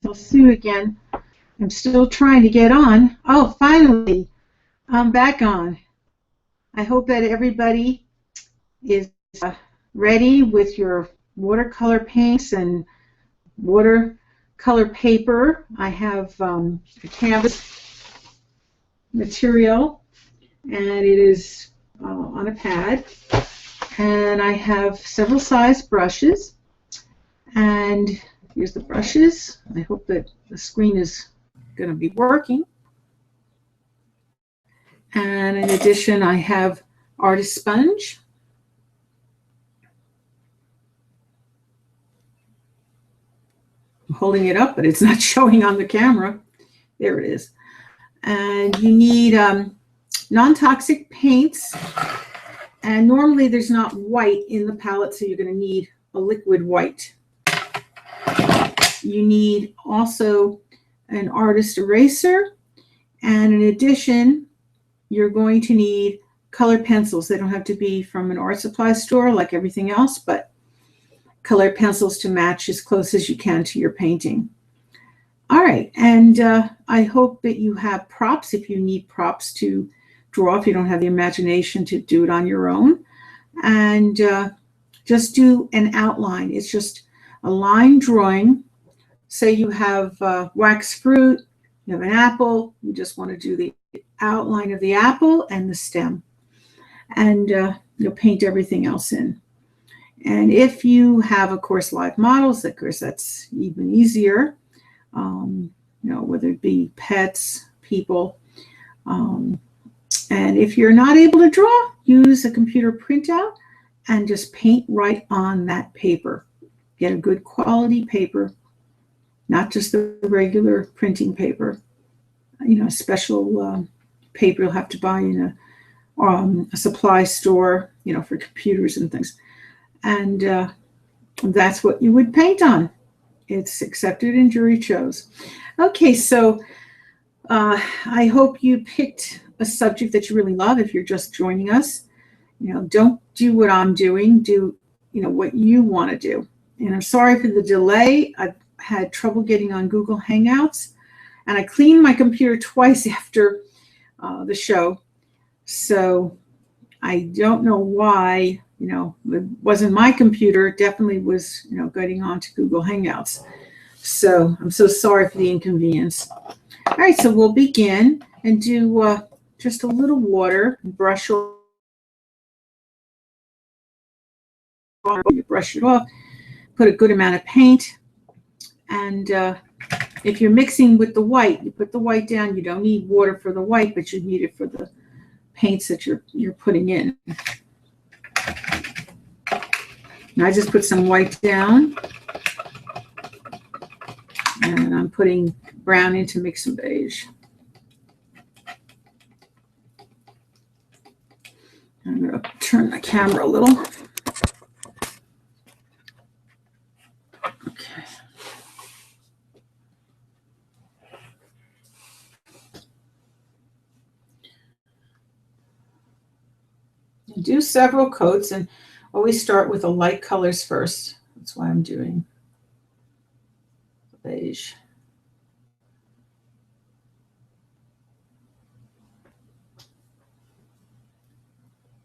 I'll Sue again. I'm still trying to get on. Oh, finally, I'm back on. I hope that everybody is ready with your watercolor paints and watercolor paper. I have a canvas material, and it is on a pad. And I have several size brushes. And here's the brushes. I hope that the screen is going to be working. And in addition, I have artist sponge. I'm holding it up, but it's not showing on the camera. There it is. And you need non-toxic paints. And normally there's not white in the palette, so you're going to need a liquid white. You need also an artist eraser. And in addition, you're going to need colored pencils. They don't have to be from an art supply store like everything else, but colored pencils to match as close as you can to your painting. All right, and I hope that you have props if you need props to draw, if you don't have the imagination to do it on your own. And just do an outline. It's just a line drawing. Say you have wax fruit, you have an apple, you just want to do the outline of the apple and the stem. And you'll paint everything else in. And if you have, of course, live models, of course, that's even easier. Whether it be pets, people. And if you're not able to draw, use a computer printout and just paint right on that paper. Get a good quality paper, not just the regular printing paper. A special paper you'll have to buy in a supply store, for computers and things. And that's what you would paint on. It's accepted and jury chose. Okay, so I hope you picked a subject that you really love. If you're just joining us, don't do what I'm doing. Do what you want to do. And I'm sorry for the delay. I've had trouble getting on Google Hangouts, and I cleaned my computer twice after the show. So I don't know why, it wasn't my computer. It definitely was, getting onto Google Hangouts. So I'm so sorry for the inconvenience. All right, so we'll begin and do just a little water and brush off. You brush it off, put a good amount of paint, and if you're mixing with the white, you put the white down. You don't need water for the white, but you need it for the paints that you're putting in. And I just put some white down, and I'm putting brown in to mix some beige. I'm going to turn the camera a little. Okay. Do several coats and always start with the light colors first. That's why I'm doing beige.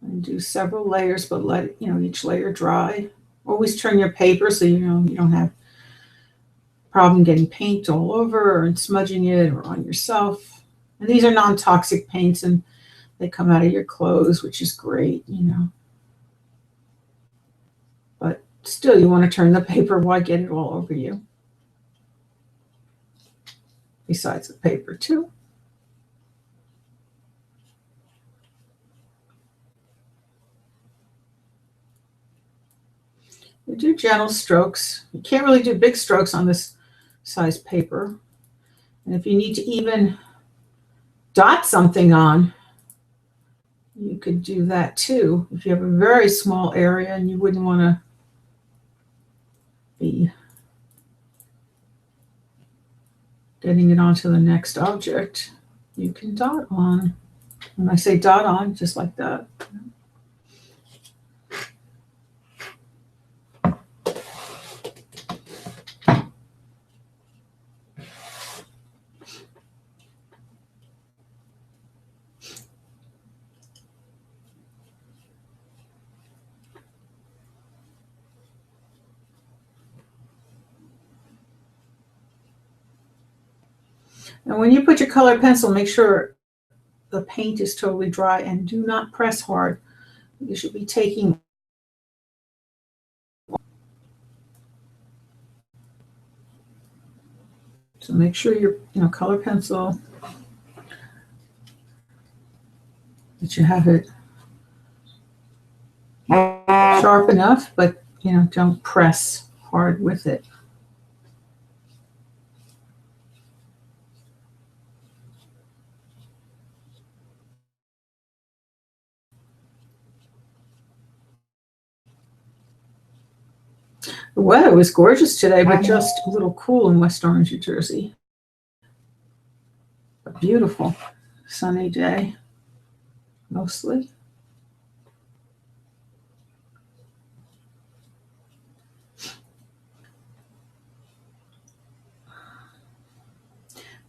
And do several layers, but let each layer dry. Always turn your paper so you don't have problem getting paint all over and smudging it or on yourself. And these are non-toxic paints, and they come out of your clothes, which is great, But still, you want to turn the paper. Why get it all over you? Besides the paper, too. You do gentle strokes. You can't really do big strokes on this size paper. And if you need to even dot something on, you could do that too. If you have a very small area and you wouldn't want to be getting it onto the next object, you can dot on. When I say dot on, just like that. And when you put your colored pencil, make sure the paint is totally dry and do not press hard. You should be taking. So make sure your color pencil, that you have it sharp enough, but don't press hard with it. The weather was gorgeous today, but just a little cool in West Orange, New Jersey. A beautiful sunny day, mostly.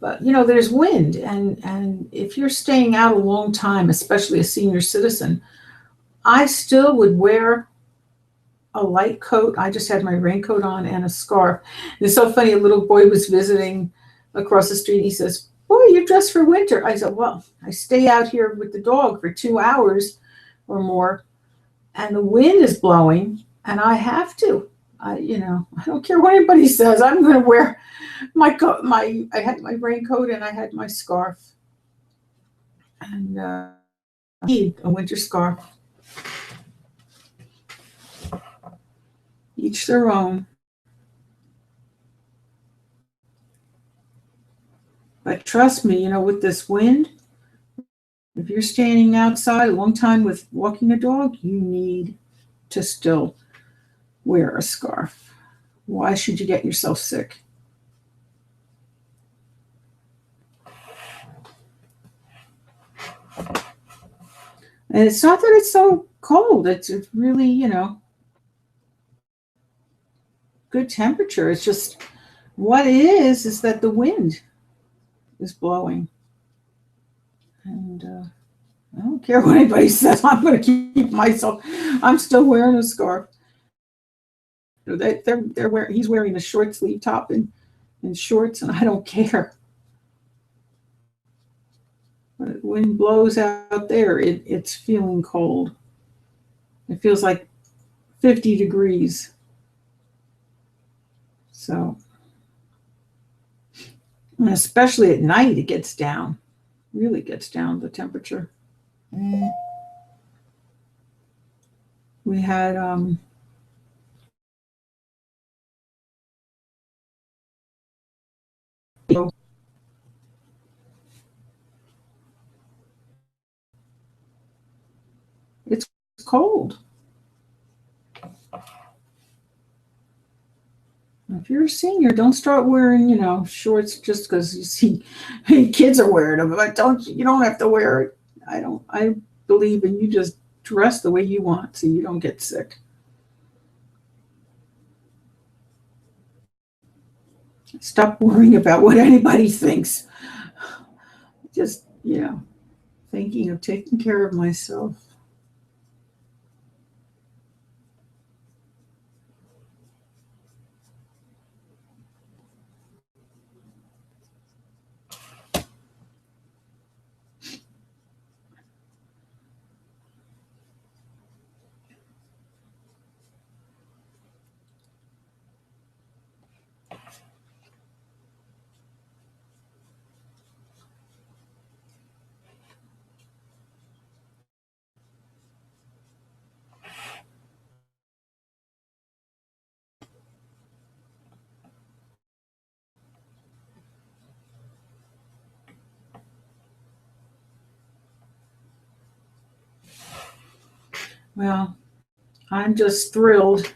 But there's wind, and if you're staying out a long time, especially a senior citizen, I still would wear a light coat. I just had my raincoat on and a scarf. And it's so funny, a little boy was visiting across the street. He says, "Boy, you're dressed for winter." I said, "Well, I stay out here with the dog for 2 hours or more, and the wind is blowing, and I have to. I don't care what anybody says. I'm going to wear my coat. I had my raincoat and I had my scarf, and I need a winter scarf. Each their own. But trust me, with this wind, if you're standing outside a long time with walking a dog, you need to still wear a scarf. Why should you get yourself sick? And it's not that it's so cold. It's really, good temperature. It's just what it is that the wind is blowing. And I don't care what anybody says. I'm going to keep myself. I'm still wearing a scarf. He's wearing a short sleeve top and shorts, and I don't care. When the wind blows out there, it's feeling cold. It feels like 50 degrees. So, and especially at night, it gets down. Really gets down the temperature. We had it's cold. If you're a senior, don't start wearing, shorts just because you see kids are wearing them. But you don't have to wear it. I believe in you just dress the way you want so you don't get sick. Stop worrying about what anybody thinks. Just, thinking of taking care of myself. Well, I'm just thrilled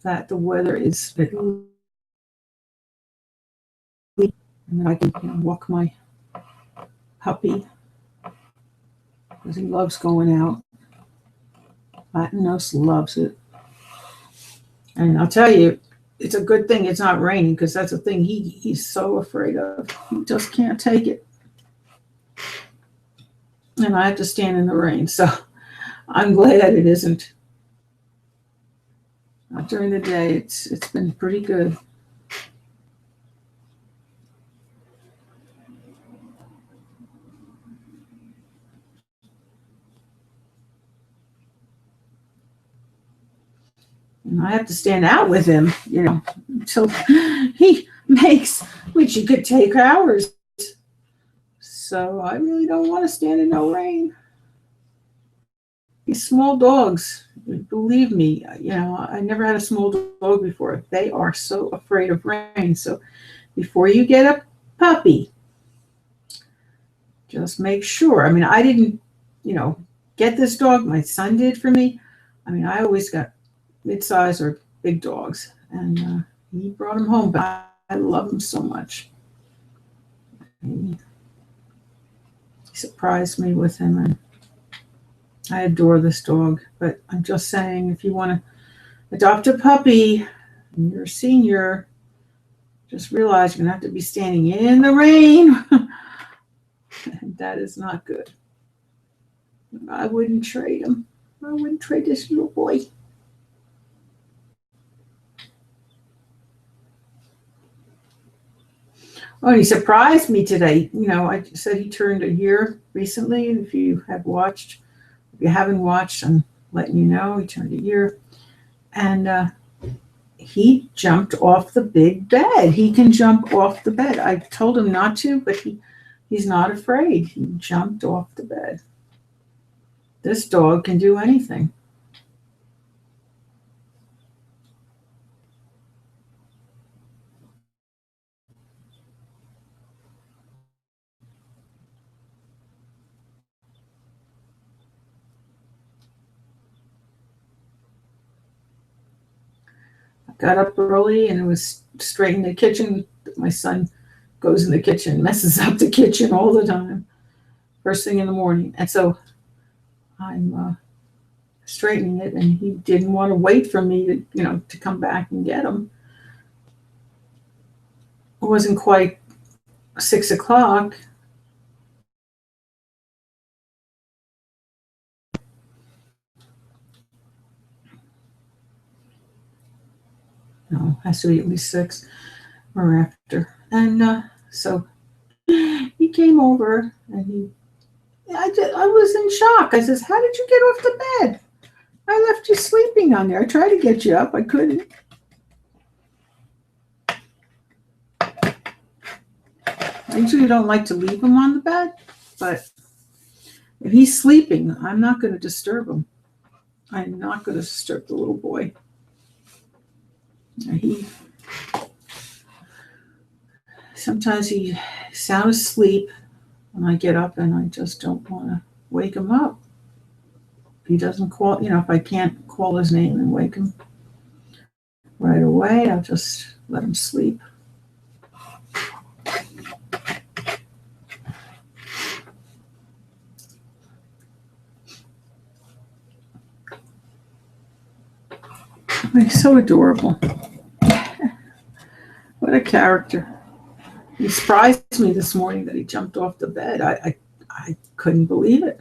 that the weather is and I can walk my puppy because he loves going out. Latinos loves it. And I'll tell you, it's a good thing it's not raining because that's a thing he's so afraid of. He just can't take it. And I have to stand in the rain. So I'm glad it isn't. During the day, it's been pretty good. And I have to stand out with him, until he makes, which you could take hours. So I really don't want to stand in no rain. These small dogs, believe me, I never had a small dog before. They are so afraid of rain. So before you get a puppy, just make sure. I mean, I didn't, get this dog. My son did for me. I mean, I always got mid-size or big dogs, and he brought him home. But I love him so much. He surprised me with him, and I adore this dog. But I'm just saying, if you want to adopt a puppy and you're a senior, just realize you're going to have to be standing in the rain. And that is not good. I wouldn't trade him. I wouldn't trade this little boy. Oh, he surprised me today. I said he turned a year recently, and if you haven't watched, I'm letting you know he turned a year. And he jumped off the big bed. He can jump off the bed. I told him not to, but he's not afraid. He jumped off the bed. This dog can do anything. I got up early and it was straightening the kitchen. My son goes in the kitchen, messes up the kitchen all the time, first thing in the morning. And so I'm straightening it, and he didn't want to wait for me to come back and get him. It wasn't quite 6 o'clock. No, has to be at least 6 or after. And so he came over, and I was in shock. I says, "How did you get off the bed? I left you sleeping on there. I tried to get you up. I couldn't." I usually don't like to leave him on the bed, but if he's sleeping, I'm not going to disturb him. I'm not going to disturb the little boy. Sometimes he's sound asleep when I get up, and I just don't want to wake him up. If he doesn't call, if I can't call his name and wake him right away, I'll just let him sleep. He's so adorable. What a character. He surprised me this morning that he jumped off the bed. I couldn't believe it.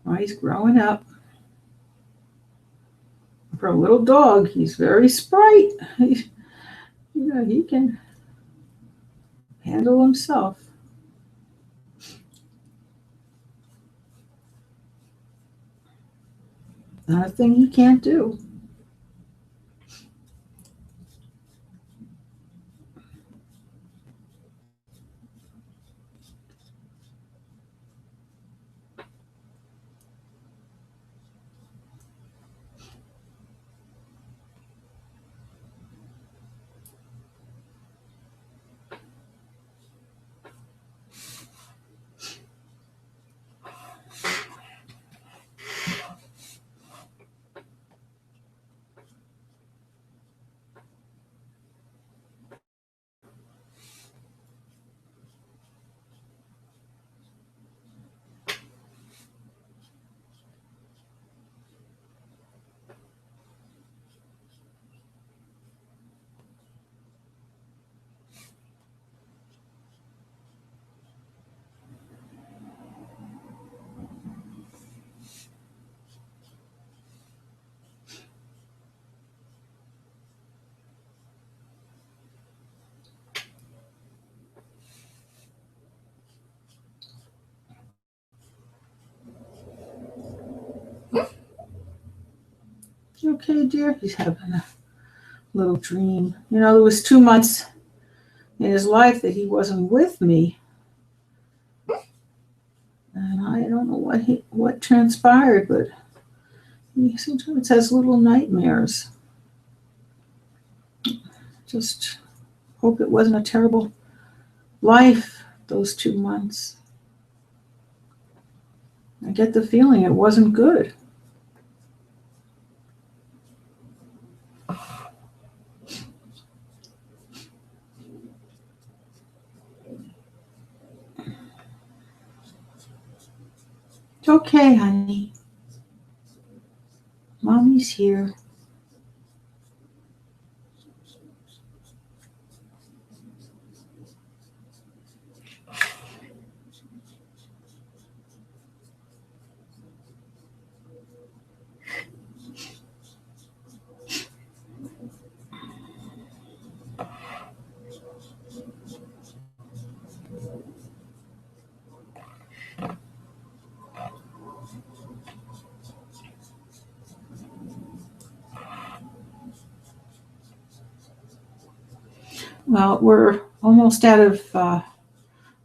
Well, he's growing up. For a little dog, he's very sprite. He can handle himself. Not a thing he can't do. okay, dear? He's having a little dream. You know, there was 2 months in his life that he wasn't with me. And I don't know what transpired, but he sometimes has little nightmares. Just hope it wasn't a terrible life, those 2 months. I get the feeling it wasn't good. It's okay, honey. Mommy's here. Well, we're almost out of the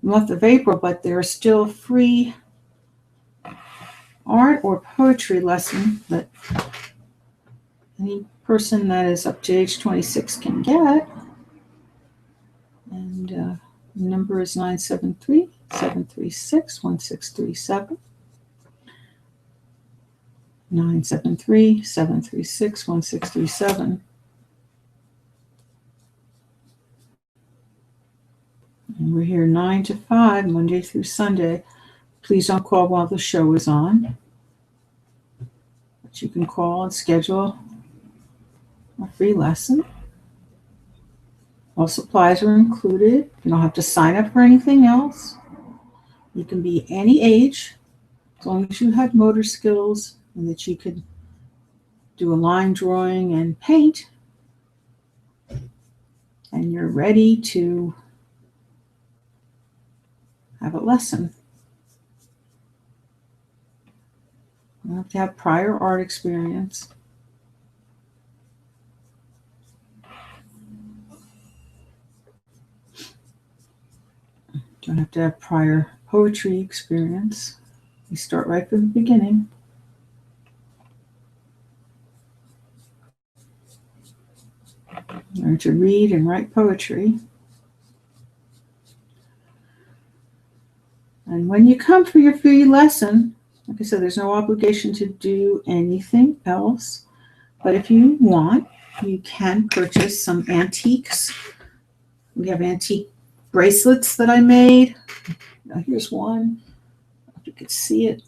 month of April, but there's still free art or poetry lesson that any person that is up to age 26 can get. And the number is 973-736-1637. 973-736-1637. And we're here 9 to 5, Monday through Sunday. Please don't call while the show is on. But you can call and schedule a free lesson. All supplies are included. You don't have to sign up for anything else. You can be any age, as long as you have motor skills and that you could do a line drawing and paint, and you're ready to have a lesson. You have to have prior art experience. You don't have to have prior poetry experience. You start right from the beginning. Learn to read and write poetry. And when you come for your free lesson, like I said, there's no obligation to do anything else. But if you want, you can purchase some antiques. We have antique bracelets that I made. Now here's one. If you could see it.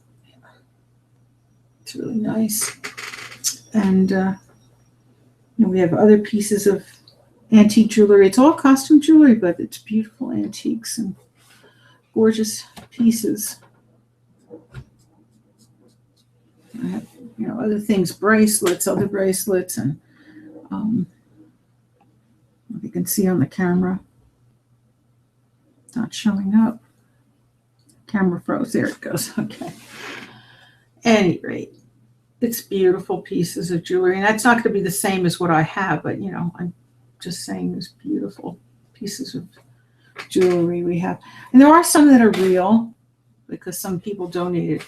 It's really nice. And we have other pieces of antique jewelry. It's all costume jewelry, but it's beautiful antiques and gorgeous pieces. I have, other things, bracelets, other bracelets, and if you can see on the camera, it's not showing up. Camera froze. There it goes. Okay. At any rate, it's beautiful pieces of jewelry, and that's not going to be the same as what I have, but I'm just saying there's beautiful pieces of jewelry we have. And there are some that are real because some people donated.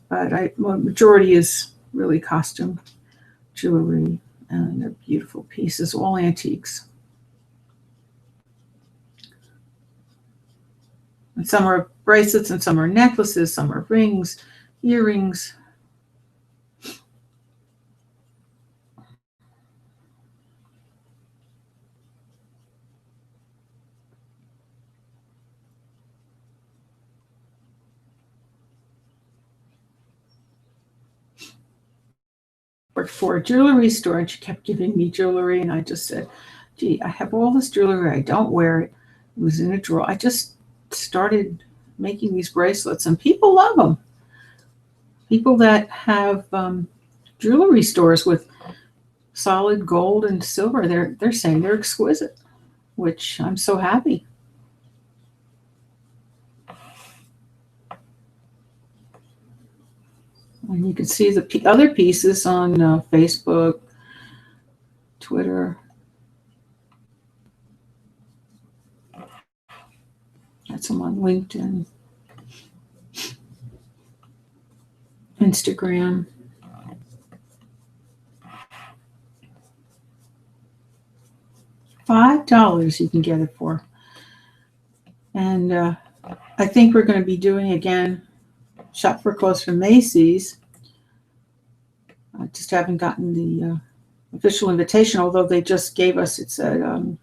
But majority is really costume jewelry, and they're beautiful pieces, all antiques. And some are bracelets, and some are necklaces, some are rings, earrings. Worked for a jewelry store, and she kept giving me jewelry, and I just said, gee, I have all this jewelry, I don't wear it. It was in a drawer. I just started making these bracelets, and people love them. People that have jewelry stores with solid gold and silver, they're saying they're exquisite, which I'm so happy. And you can see the other pieces on Facebook, Twitter. That's them on LinkedIn, Instagram. $5 you can get it for. And I think we're going to be doing again Shop for Clothes from Macy's. I just haven't gotten the official invitation, although they just gave us, it said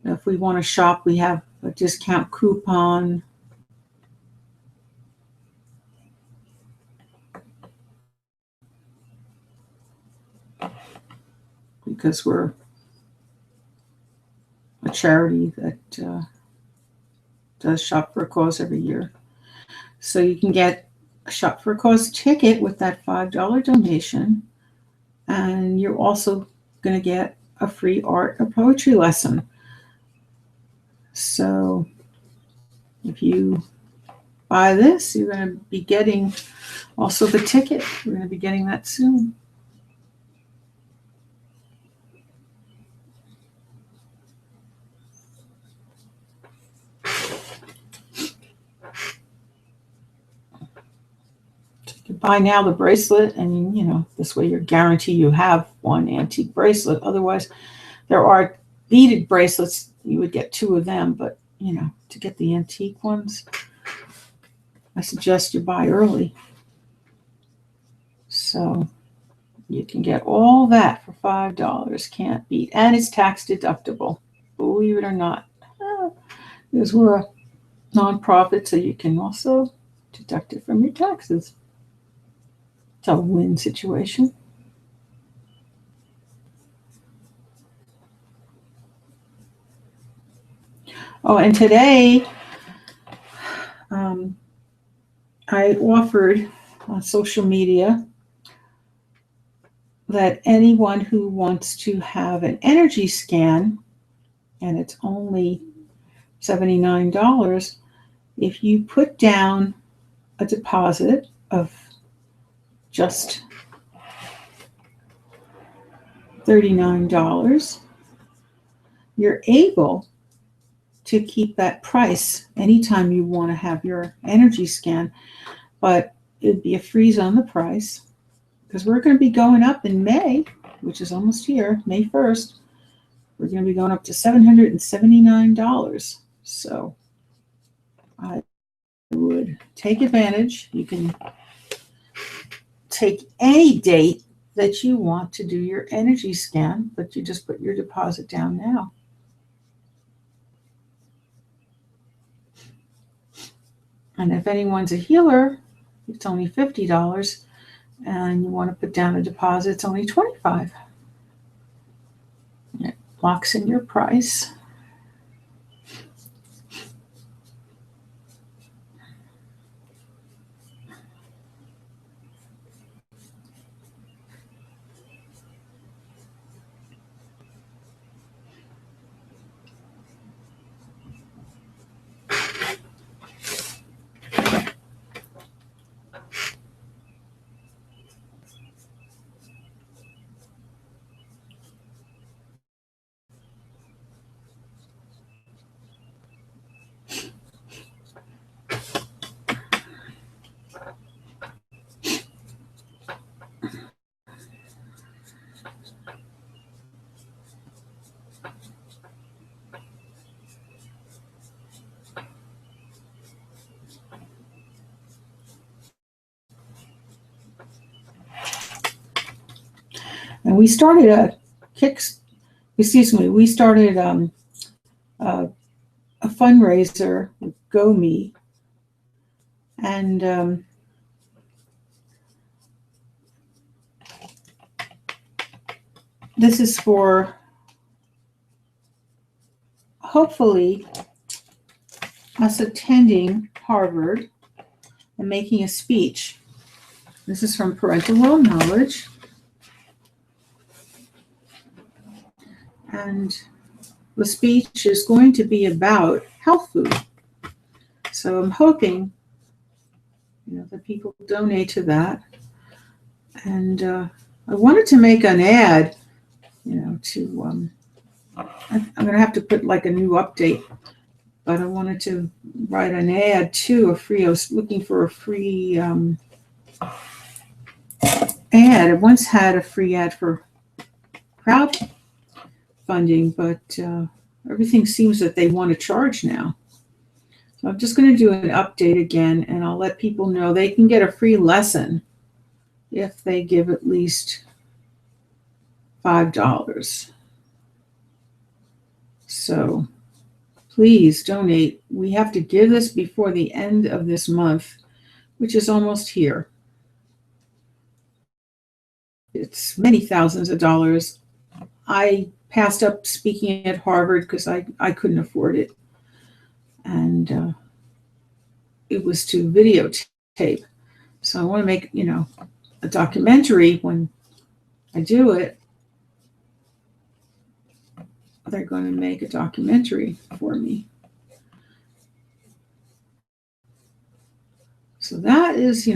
if we want to shop, we have a discount coupon. Because we're a charity that does Shop for a Cause every year. So you can get a Shop for a Cause ticket with that $5 donation. And you're also going to get a free art or poetry lesson. So if you buy this, you're going to be getting also the ticket. We're going to be getting that soon. Buy now the bracelet, and this way you're guaranteed you have one antique bracelet. Otherwise, there are beaded bracelets, you would get 2 of them, but to get the antique ones, I suggest you buy early. So you can get all that for $5. Can't beat. And it's tax deductible, believe it or not, because we're a nonprofit, so you can also deduct it from your taxes. It's a win situation. Oh, and today I offered on social media that anyone who wants to have an energy scan, and it's only $79, if you put down a deposit of just $39, you're able to keep that price anytime you want to have your energy scan, but it'd be a freeze on the price because we're going to be going up in May, which is almost here, May 1st. We're going to be going up to $779. So I would take advantage. You can take any date that you want to do your energy scan, but you just put your deposit down now. And if anyone's a healer, it's only $50, and you want to put down a deposit, it's only $25. It locks in your price. And we started a fundraiser with GoMe, and this is for hopefully us attending Harvard and making a speech. This is from PWorld Knowledge. And the speech is going to be about health food. So I'm hoping that people donate to that. And I wanted to make an ad, to, I'm going to have to put like a new update, but I wanted to write an ad too, I was looking for a free ad. I once had a free ad for crowdfunding, but everything seems that they want to charge now. So I'm just going to do an update again, and I'll let people know they can get a free lesson if they give at least $5. So please donate. We have to give this before the end of this month, which is almost here. It's many thousands of dollars. I passed up speaking at Harvard because I couldn't afford it. And it was to videotape. So I want to make, a documentary when I do it. They're going to make a documentary for me. So that is,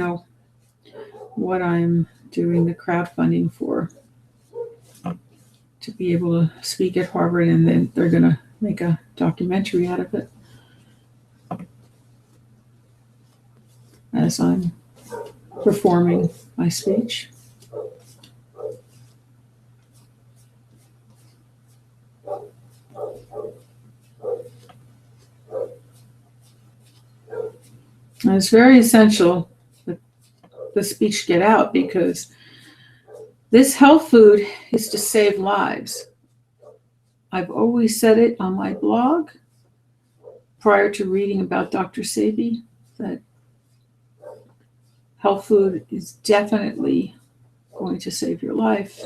what I'm doing the crowdfunding for, to be able to speak at Harvard, and then they're going to make a documentary out of it as I'm performing my speech. And it's very essential that the speech get out, because this health food is to save lives. I've always said it on my blog prior to reading about Dr. Sebi, that health food is definitely going to save your life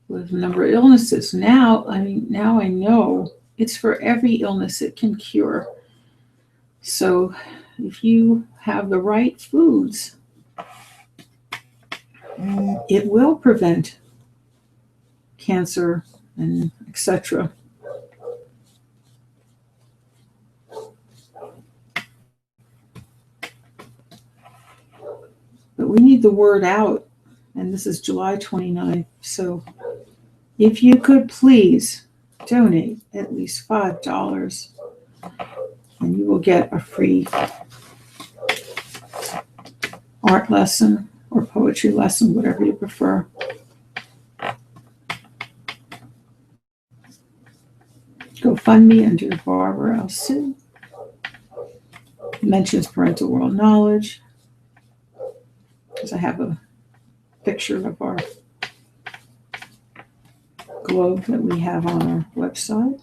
with a number of illnesses. Now I know it's for every illness it can cure. So if you have the right foods, it will prevent cancer and etc. But we need the word out, and this is July 29th. So if you could please donate at least $5, and you will get a free art lesson or poetry lesson, whatever you prefer. GoFundMe under Barbara L. Sue. Mentions parental world knowledge, because I have a picture of our globe that we have on our website.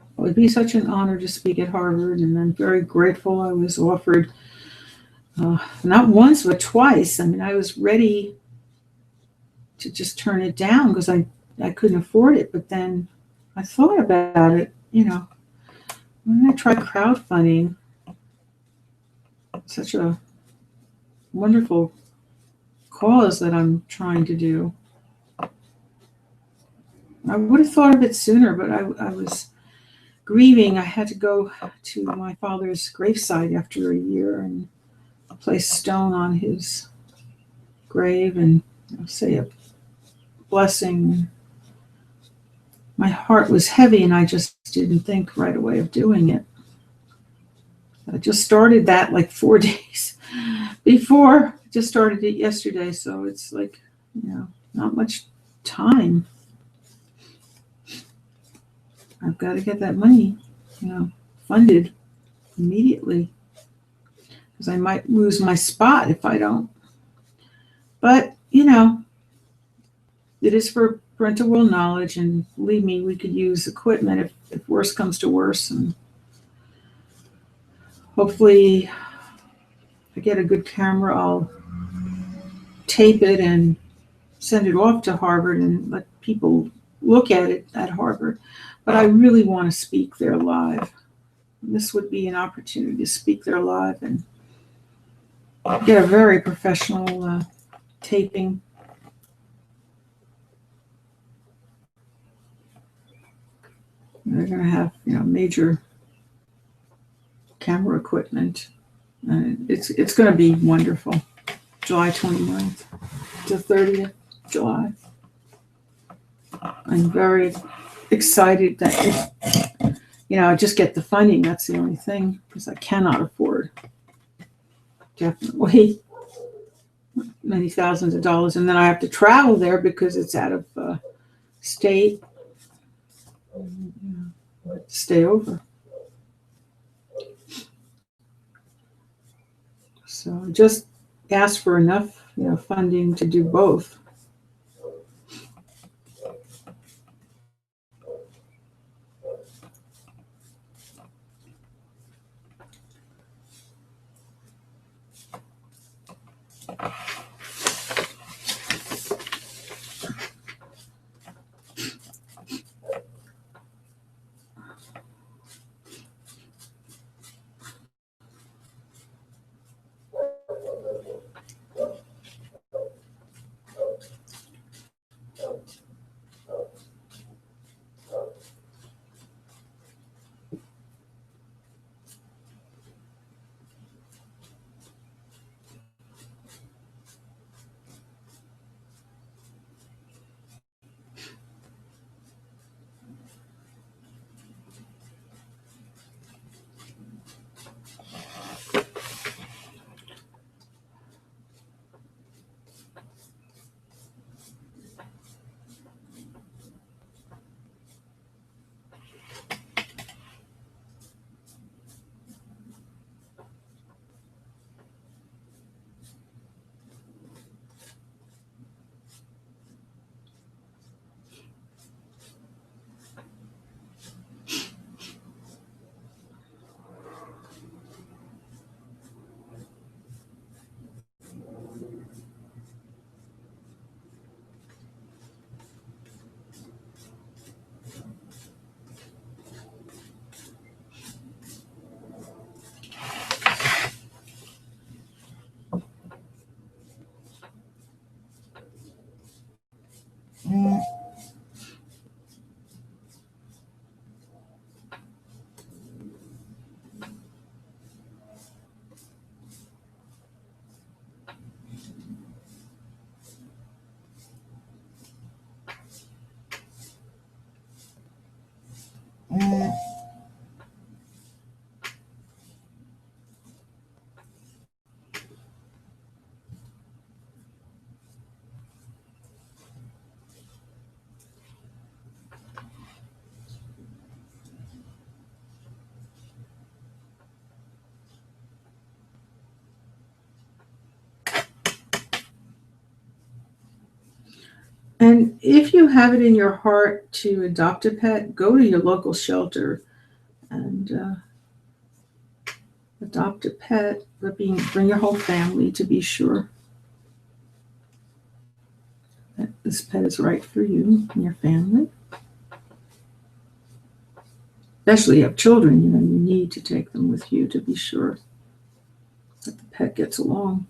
It would be such an honor to speak at Harvard, and I'm very grateful I was offered, not once, but twice. I was ready to just turn it down because I couldn't afford it, but then I thought about it, when I tried crowdfunding, such a wonderful cause that I'm trying to do. I would have thought of it sooner, but I was grieving. I had to go to my father's gravesite after a year and place stone on his grave and say a blessing. My heart was heavy, and I just didn't think right away of doing it. I just started that like 4 days before. I just started it yesterday, so it's like, not much time. I've got to get that money, funded. immediately, because I might lose my spot if I don't. But, you know, it is for parental world knowledge, and believe me, we could use equipment if worse comes to worse. And hopefully, if I get a good camera, I'll tape it and send it off to Harvard and let people look at it at Harvard. But I really want to speak there live. This would be an opportunity to speak there live and get a very professional taping. They're going to have, you know, major camera equipment. It's going to be wonderful. July 29th to 30th July. I'm very excited that, you know, I just get the funding. That's the only thing, because I cannot afford definitely many thousands of dollars. And then I have to travel there because it's out of state. You know, I have to stay over. So I just asked for enough, you know, funding to do both. And if you have it in your heart to adopt a pet, go to your local shelter and adopt a pet, but bring your whole family to be sure that this pet is right for you and your family. Especially if you have children, you know, you need to take them with you to be sure that the pet gets along.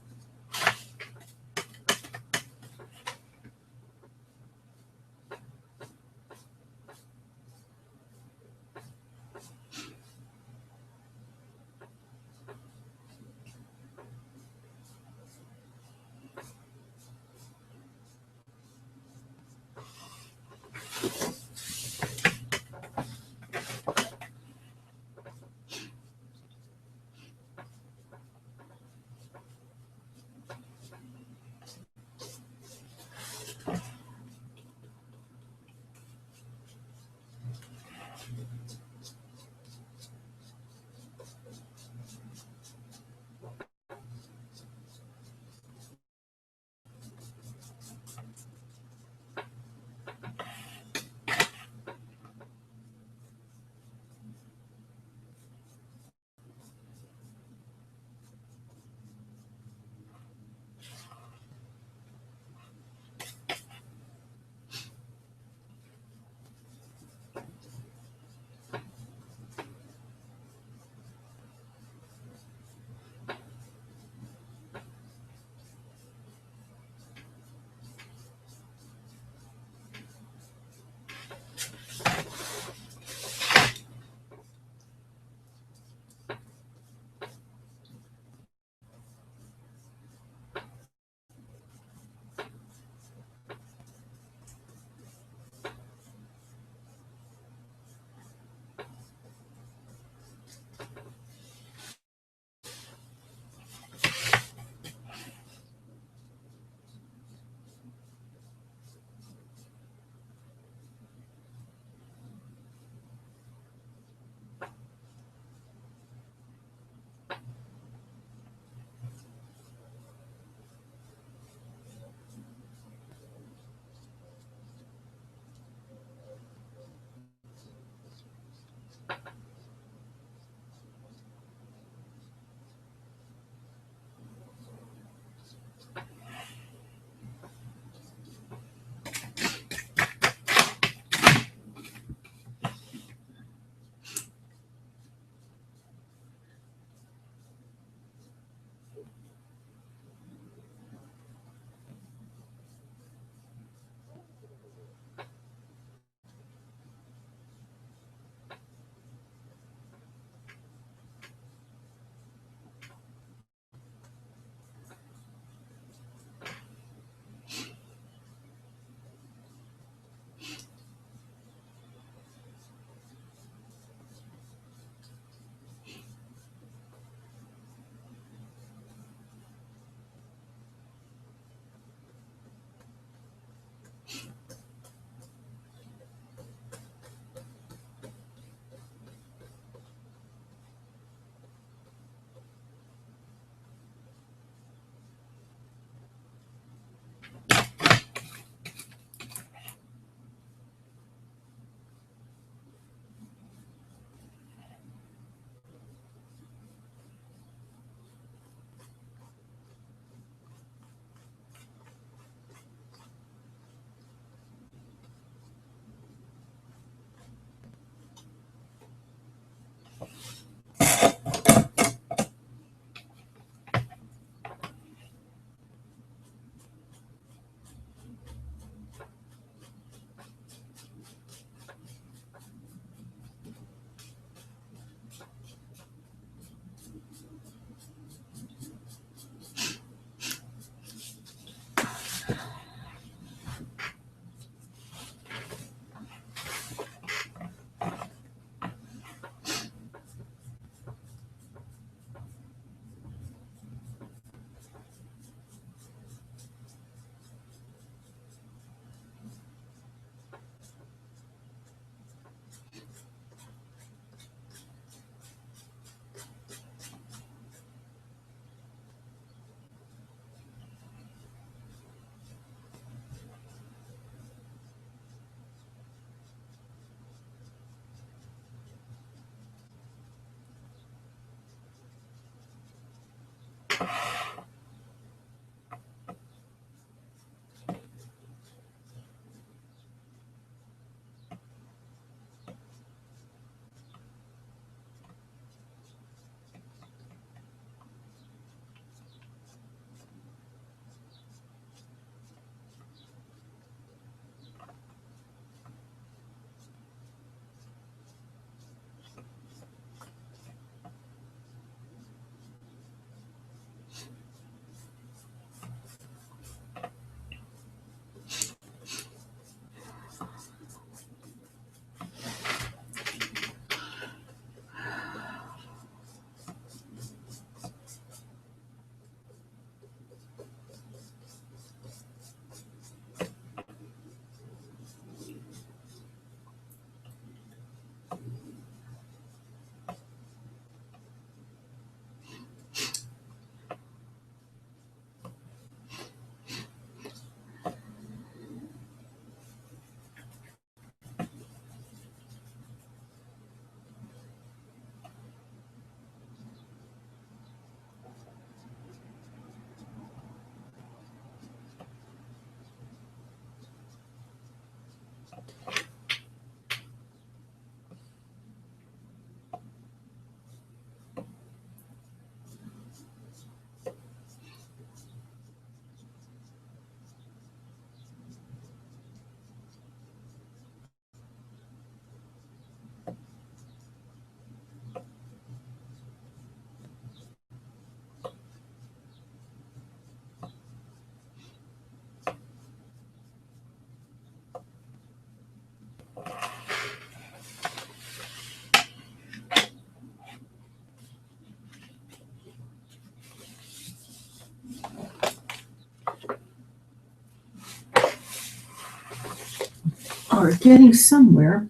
are getting somewhere.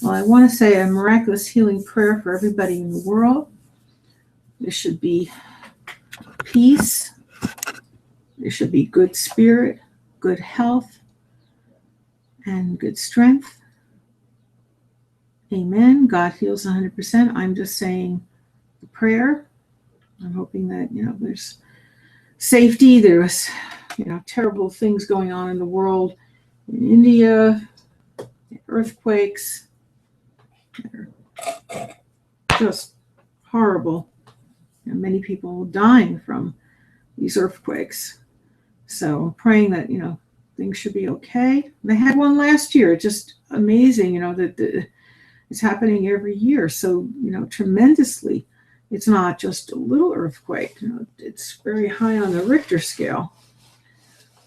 Well, I want to say a miraculous healing prayer for everybody in the world. There should be peace. There should be good spirit, good health, and good strength. Amen. God heals 100%. I'm just saying the prayer. I'm hoping that, there's safety. There's, terrible things going on in the world. In India, earthquakes. They're just horrible. Many people dying from these earthquakes. So I'm praying that, things should be okay. They had one last year. Just amazing, that it's happening every year. So, tremendously. It's not just a little earthquake. It's very high on the Richter scale.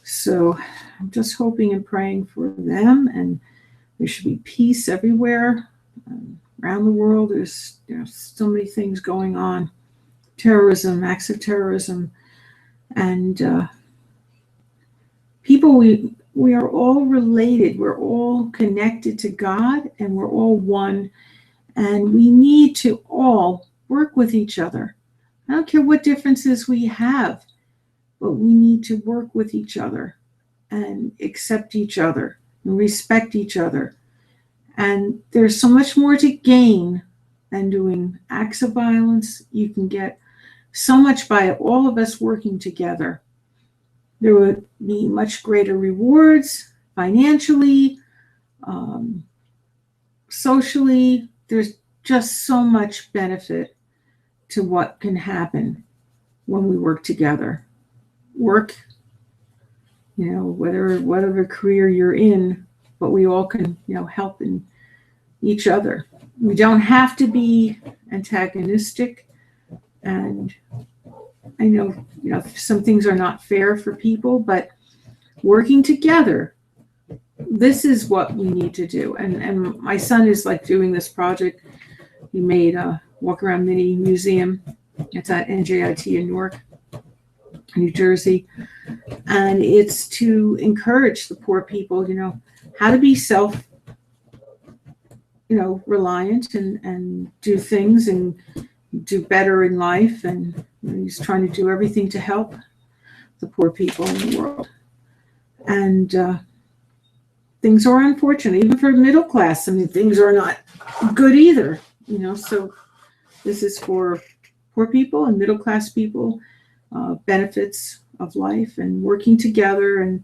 So I'm just hoping and praying for them, and there should be peace everywhere. Around the world, there's so many things going on. Terrorism, acts of terrorism, and people, we are all related. We're all connected to God, and we're all one, and we need to all work with each other. I don't care what differences we have, but we need to work with each other and accept each other and respect each other. And there's so much more to gain than doing acts of violence. You can get so much by all of us working together. There would be much greater rewards financially, socially. There's just so much benefit to what can happen when we work together. Work, whatever career you're in, but we all can, help in each other. We don't have to be antagonistic. And I know, some things are not fair for people, but working together, this is what we need to do. And my son is doing this project. He made a walk around mini museum. It's at NJIT in Newark, New Jersey. And it's to encourage the poor people, how to be reliant and do things and do better in life. And he's trying to do everything to help the poor people in the world. And things are unfortunate, even for the middle class. Things are not good either, so this is for poor people and middle class people, benefits of life and working together and,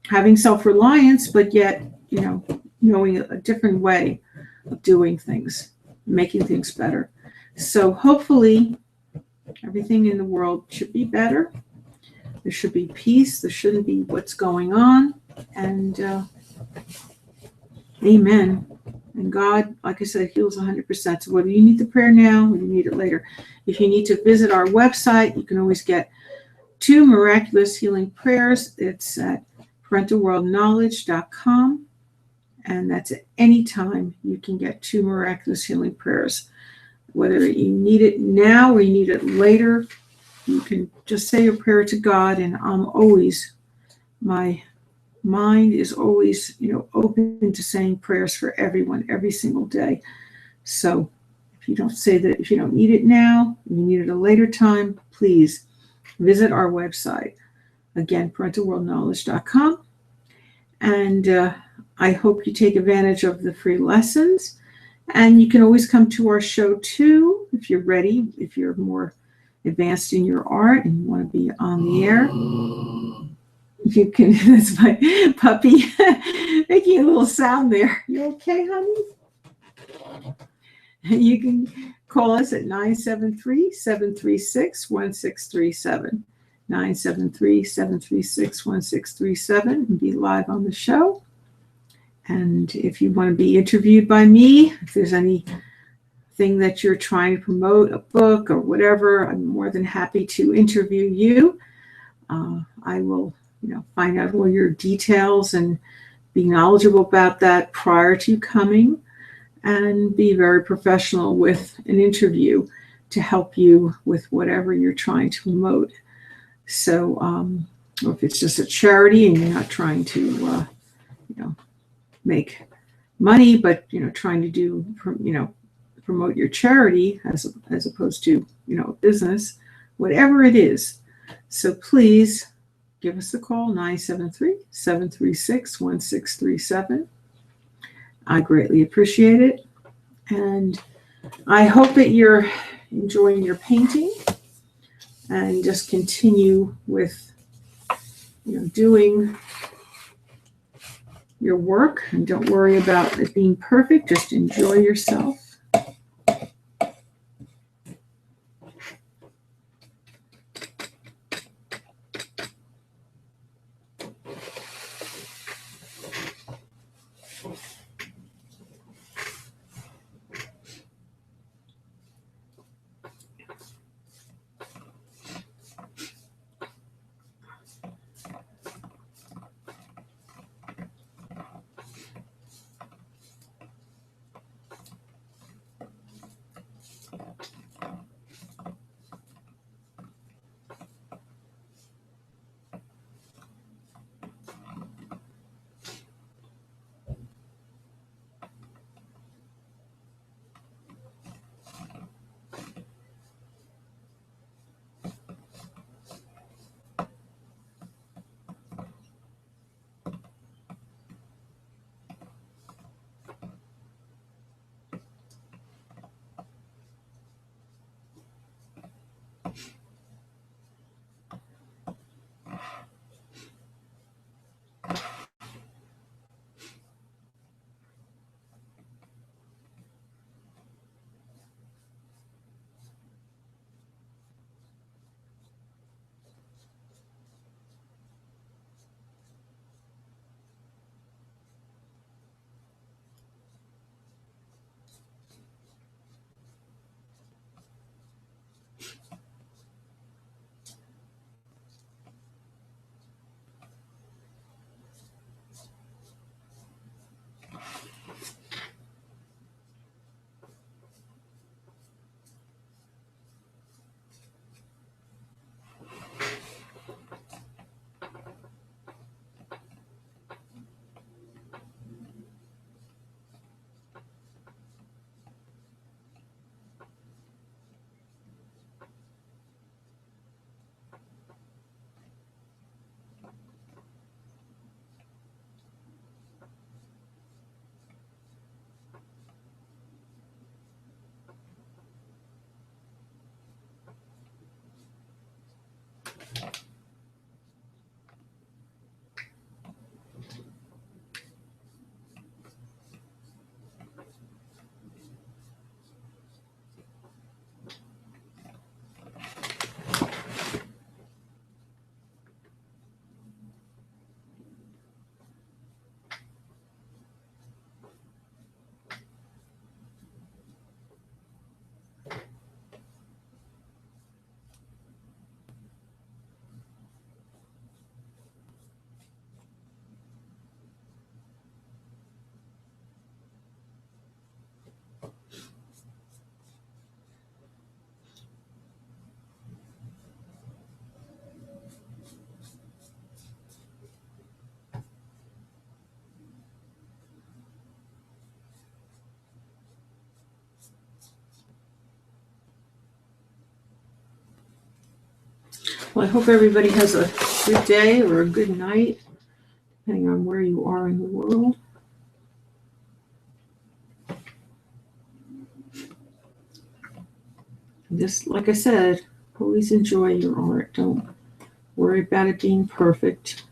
having self-reliance, but yet, knowing a different way of doing things, making things better. So hopefully everything in the world should be better. There should be peace. There shouldn't be what's going on. And amen. And God, like I said, heals 100%. So whether you need the prayer now or you need it later, if you need to visit our website, you can always get 2 miraculous healing prayers. It's at PWorldKnowledge's.com. And that's at any time you can get 2 miraculous healing prayers. Whether you need it now or you need it later, you can just say a prayer to God, and my mind is always, open to saying prayers for everyone every single day. So if you don't need it now, and you need it at a later time, please visit our website. Again, PWorldKnowledge's.com. And I hope you take advantage of the free lessons. And you can always come to our show too, if you're ready, if you're more advanced in your art and you want to be on the air. You can, that's my puppy making a little sound there. You okay, honey? You can call us at 973-736-1637. 973-736-1637 and be live on the show. And if you want to be interviewed by me, if there's anything that you're trying to promote, a book or whatever, I'm more than happy to interview you. I will, find out all your details and be knowledgeable about that prior to coming. and be very professional with an interview to help you with whatever you're trying to promote. So, or if it's just a charity and you're not trying to, make money, but trying to do, promote your charity as opposed to business, whatever it is. So please give us a call, 973-736-1637. I greatly appreciate it, and I hope that you're enjoying your painting and just continue with doing your work, and don't worry about it being perfect. Just enjoy yourself. Well, I hope everybody has a good day or a good night, depending on where you are in the world. Just like I said, always enjoy your art. Don't worry about it being perfect.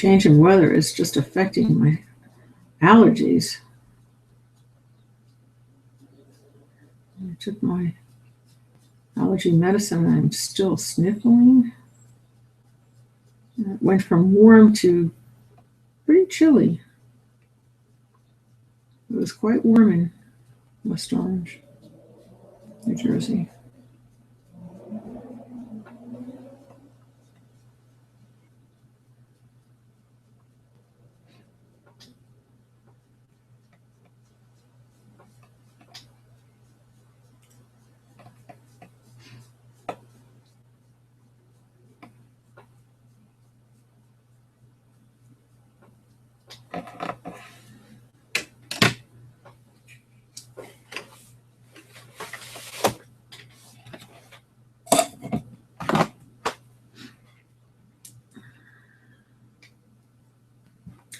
change in weather is just affecting my allergies. I took my allergy medicine and I'm still sniffling. It went from warm to pretty chilly. It was quite warm in West Orange, New Jersey.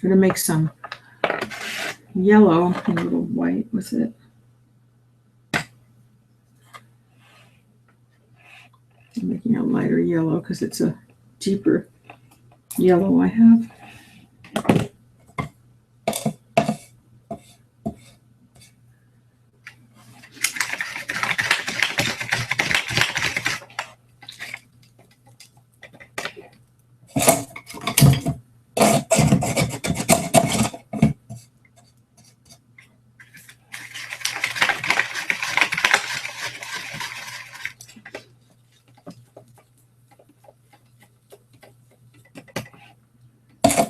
I'm going to make some yellow and a little white with it. I'm making a lighter yellow because it's a deeper yellow I have.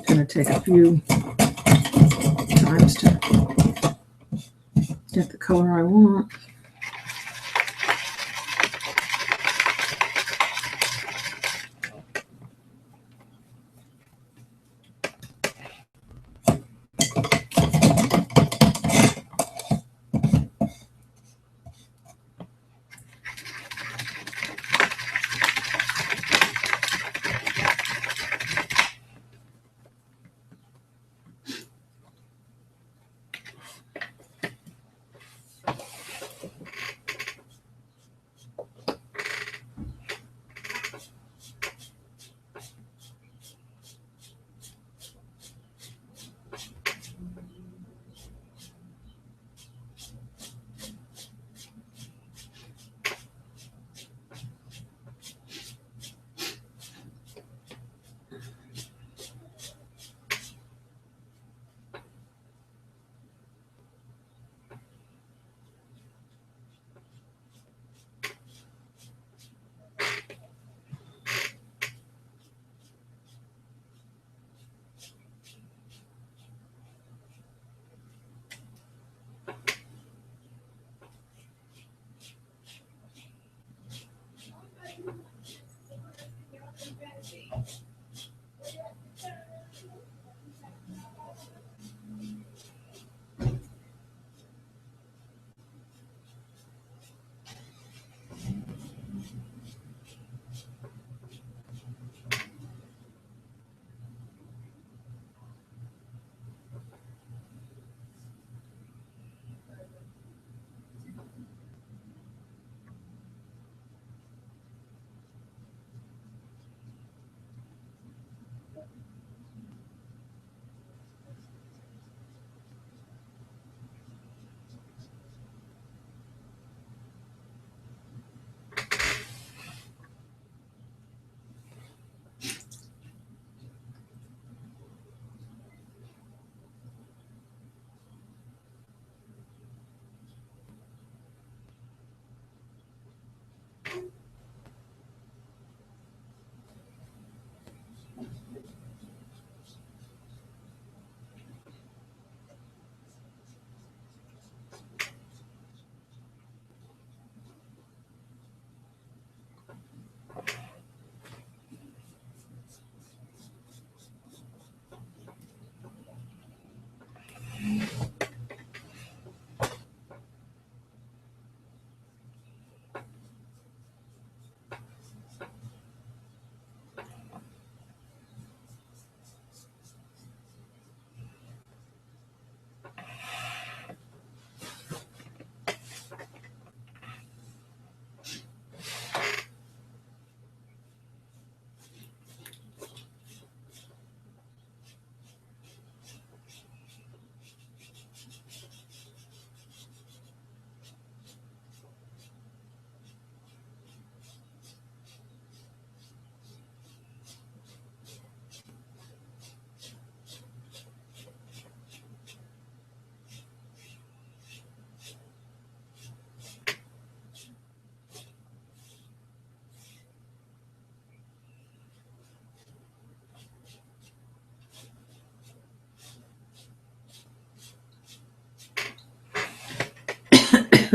Going to take a few times to get the color I want.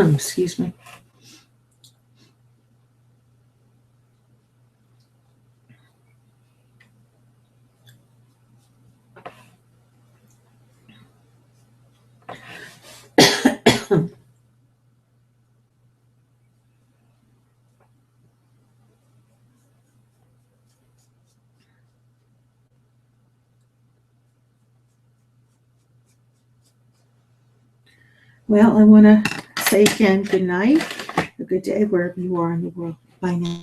Excuse me. Well, I want to say again, good night, a good day wherever you are in the world. Bye now.